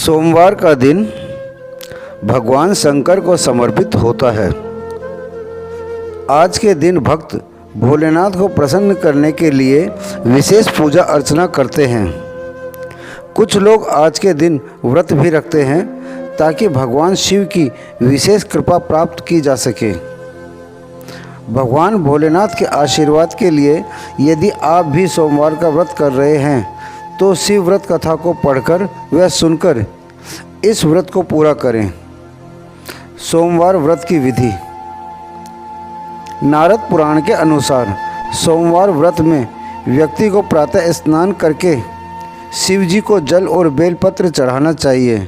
सोमवार का दिन भगवान शंकर को समर्पित होता है। आज के दिन भक्त भोलेनाथ को प्रसन्न करने के लिए विशेष पूजा अर्चना करते हैं। कुछ लोग आज के दिन व्रत भी रखते हैं ताकि भगवान शिव की विशेष कृपा प्राप्त की जा सके। भगवान भोलेनाथ के आशीर्वाद के लिए यदि आप भी सोमवार का व्रत कर रहे हैं तो शिव व्रत कथा को पढ़कर व सुनकर इस व्रत को पूरा करें। सोमवार व्रत की विधि। नारद पुराण के अनुसार सोमवार व्रत में व्यक्ति को प्रातः स्नान करके शिव जी को जल और बेलपत्र चढ़ाना चाहिए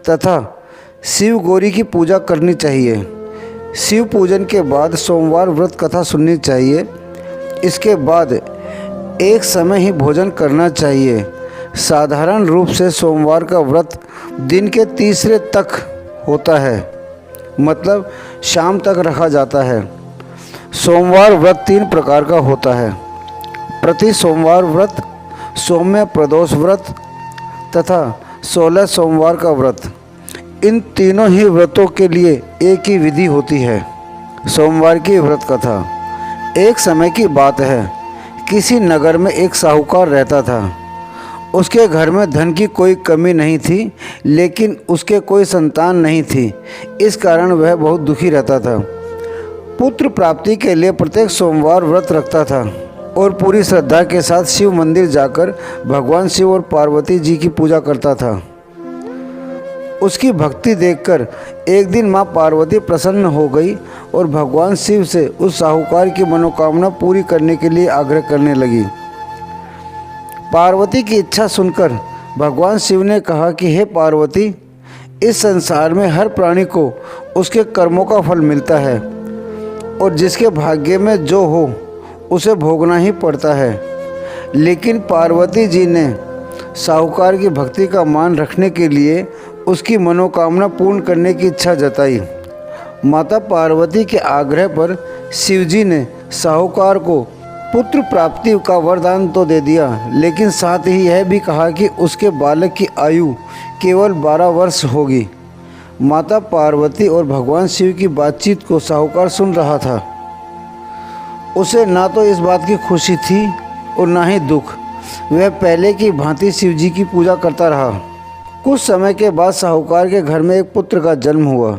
तथा शिव गौरी की पूजा करनी चाहिए। शिव पूजन के बाद सोमवार व्रत कथा सुननी चाहिए। इसके बाद एक समय ही भोजन करना चाहिए। साधारण रूप से सोमवार का व्रत दिन के तीसरे तक होता है, मतलब शाम तक रखा जाता है। सोमवार व्रत 3 प्रकार का होता है: प्रति सोमवार व्रत, सौम्य प्रदोष व्रत तथा 16 सोमवार का व्रत। इन तीनों ही व्रतों के लिए एक ही विधि होती है। सोमवार की व्रत कथा। एक समय की बात है, किसी नगर में एक साहूकार रहता था। उसके घर में धन की कोई कमी नहीं थी, लेकिन उसके कोई संतान नहीं थी। इस कारण वह बहुत दुखी रहता था। पुत्र प्राप्ति के लिए प्रत्येक सोमवार व्रत रखता था और पूरी श्रद्धा के साथ शिव मंदिर जाकर भगवान शिव और पार्वती जी की पूजा करता था। उसकी भक्ति देखकर एक दिन माँ पार्वती प्रसन्न हो गई और भगवान शिव से उस साहूकार की मनोकामना पूरी करने के लिए आग्रह करने लगी। पार्वती की इच्छा सुनकर भगवान शिव ने कहा कि हे पार्वती, इस संसार में हर प्राणी को उसके कर्मों का फल मिलता है और जिसके भाग्य में जो हो उसे भोगना ही पड़ता है। लेकिन पार्वती जी ने साहूकार की भक्ति का मान रखने के लिए उसकी मनोकामना पूर्ण करने की इच्छा जताई। माता पार्वती के आग्रह पर शिवजी ने साहूकार को पुत्र प्राप्ति का वरदान तो दे दिया, लेकिन साथ ही यह भी कहा कि उसके बालक की आयु केवल 12 वर्ष होगी। माता पार्वती और भगवान शिव की बातचीत को साहूकार सुन रहा था। उसे ना तो इस बात की खुशी थी और ना ही दुख। वह पहले की भांति शिवजी की पूजा करता रहा। कुछ समय के बाद साहूकार के घर में एक पुत्र का जन्म हुआ।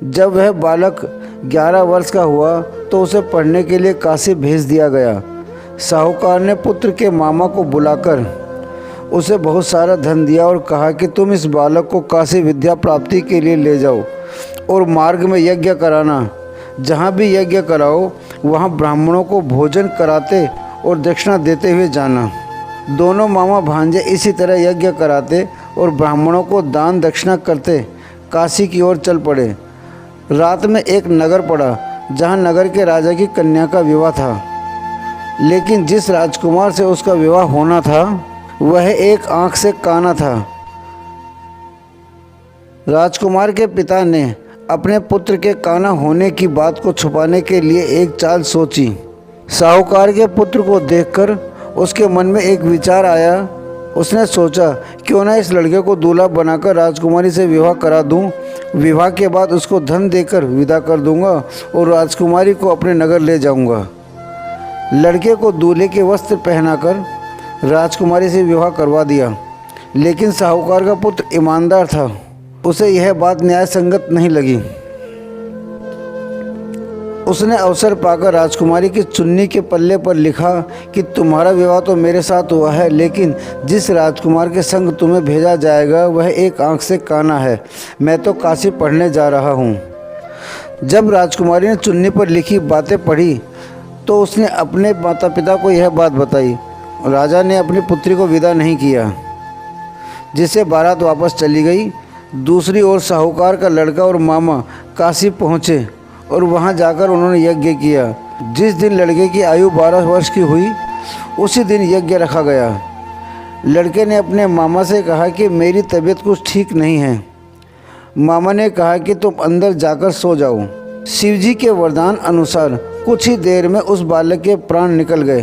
जब वह बालक 11 वर्ष का हुआ तो उसे पढ़ने के लिए काशी भेज दिया गया। साहूकार ने पुत्र के मामा को बुलाकर उसे बहुत सारा धन दिया और कहा कि तुम इस बालक को काशी विद्या प्राप्ति के लिए ले जाओ और मार्ग में यज्ञ कराना। जहाँ भी यज्ञ कराओ वहाँ ब्राह्मणों को भोजन कराते और दक्षिणा देते हुए जाना। दोनों मामा भांजे इसी तरह यज्ञ कराते और ब्राह्मणों को दान दक्षिणा करते काशी की ओर चल पड़े। रात में एक नगर पड़ा जहाँ नगर के राजा की कन्या का विवाह था, लेकिन जिस राजकुमार से उसका विवाह होना था वह एक आंख से काना था। राजकुमार के पिता ने अपने पुत्र के काना होने की बात को छुपाने के लिए एक चाल सोची। साहूकार के पुत्र को देखकर उसके मन में एक विचार आया। उसने सोचा, क्यों ना इस लड़के को दूल्हा बनाकर राजकुमारी से विवाह करा दूं। विवाह के बाद उसको धन देकर विदा कर दूंगा और राजकुमारी को अपने नगर ले जाऊंगा। लड़के को दूल्हे के वस्त्र पहनाकर राजकुमारी से विवाह करवा दिया। लेकिन साहूकार का पुत्र ईमानदार था। उसे यह बात न्याय संगत नहीं लगी। उसने अवसर पाकर राजकुमारी की चुन्नी के पल्ले पर लिखा कि तुम्हारा विवाह तो मेरे साथ हुआ है, लेकिन जिस राजकुमार के संग तुम्हें भेजा जाएगा वह एक आंख से काना है। मैं तो काशी पढ़ने जा रहा हूँ। जब राजकुमारी ने चुन्नी पर लिखी बातें पढ़ी तो उसने अपने माता पिता को यह बात बताई। राजा ने अपनी पुत्री को विदा नहीं किया, जिससे बारात वापस चली गई। दूसरी ओर साहूकार का लड़का और मामा काशी पहुँचे और वहां जाकर उन्होंने यज्ञ किया। जिस दिन लड़के की आयु 12 वर्ष की हुई उसी दिन यज्ञ रखा गया। लड़के ने अपने मामा से कहा कि मेरी तबीयत कुछ ठीक नहीं है। मामा ने कहा कि तुम अंदर जाकर सो जाओ। शिवजी के वरदान अनुसार कुछ ही देर में उस बालक के प्राण निकल गए।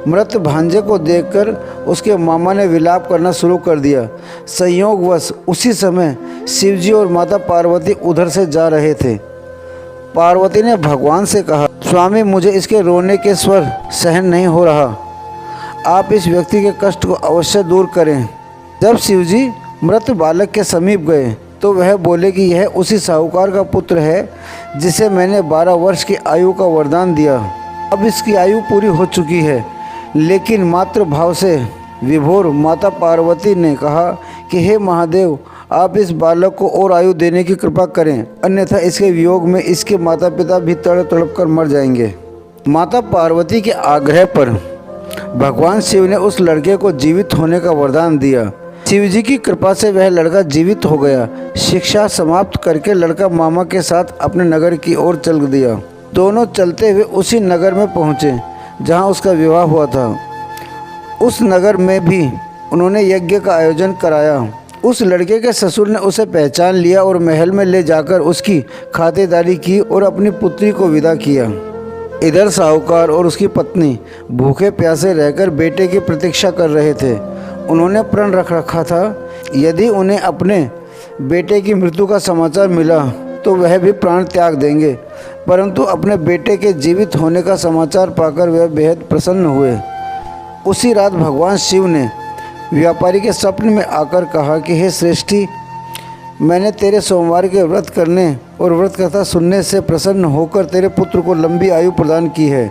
मृत भांजे को देखकर उसके मामा ने विलाप करना शुरू कर दिया। संयोगवश उसी समय शिवजी और माता पार्वती उधर से जा रहे थे। पार्वती ने भगवान से कहा, स्वामी मुझे इसके रोने के स्वर सहन नहीं हो रहा, आप इस व्यक्ति के कष्ट को अवश्य दूर करें। जब शिवजी मृत बालक के समीप गए तो वह बोले कि यह उसी साहूकार का पुत्र है जिसे मैंने 12 वर्ष की आयु का वरदान दिया। अब इसकी आयु पूरी हो चुकी है। लेकिन मातृ भाव से विभोर माता पार्वती ने कहा कि हे महादेव, आप इस बालक को और आयु देने की कृपा करें, अन्यथा इसके वियोग में इसके माता पिता भी तड़प तड़प कर मर जाएंगे। माता पार्वती के आग्रह पर भगवान शिव ने उस लड़के को जीवित होने का वरदान दिया। शिव जी की कृपा से वह लड़का जीवित हो गया। शिक्षा समाप्त करके लड़का मामा के साथ अपने नगर की ओर चल दिया। दोनों चलते हुए उसी नगर में पहुँचे जहाँ उसका विवाह हुआ था। उस नगर में भी उन्होंने यज्ञ का आयोजन कराया। उस लड़के के ससुर ने उसे पहचान लिया और महल में ले जाकर उसकी खातिरदारी की और अपनी पुत्री को विदा किया। इधर साहूकार और उसकी पत्नी भूखे प्यासे रहकर बेटे की प्रतीक्षा कर रहे थे। उन्होंने प्रण रख रखा था, यदि उन्हें अपने बेटे की मृत्यु का समाचार मिला तो वह भी प्राण त्याग देंगे। परंतु अपने बेटे के जीवित होने का समाचार पाकर वह बेहद प्रसन्न हुए। उसी रात भगवान शिव ने व्यापारी के स्वप्न में आकर कहा कि हे श्रेष्ठी, मैंने तेरे सोमवार के व्रत करने और व्रत कथा सुनने से प्रसन्न होकर तेरे पुत्र को लंबी आयु प्रदान की है।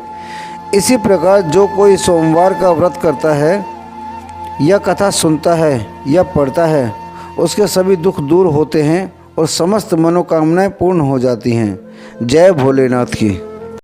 इसी प्रकार जो कोई सोमवार का व्रत करता है या कथा सुनता है या पढ़ता है, उसके सभी दुख दूर होते हैं और समस्त मनोकामनाएं पूर्ण हो जाती हैं। जय भोलेनाथ की।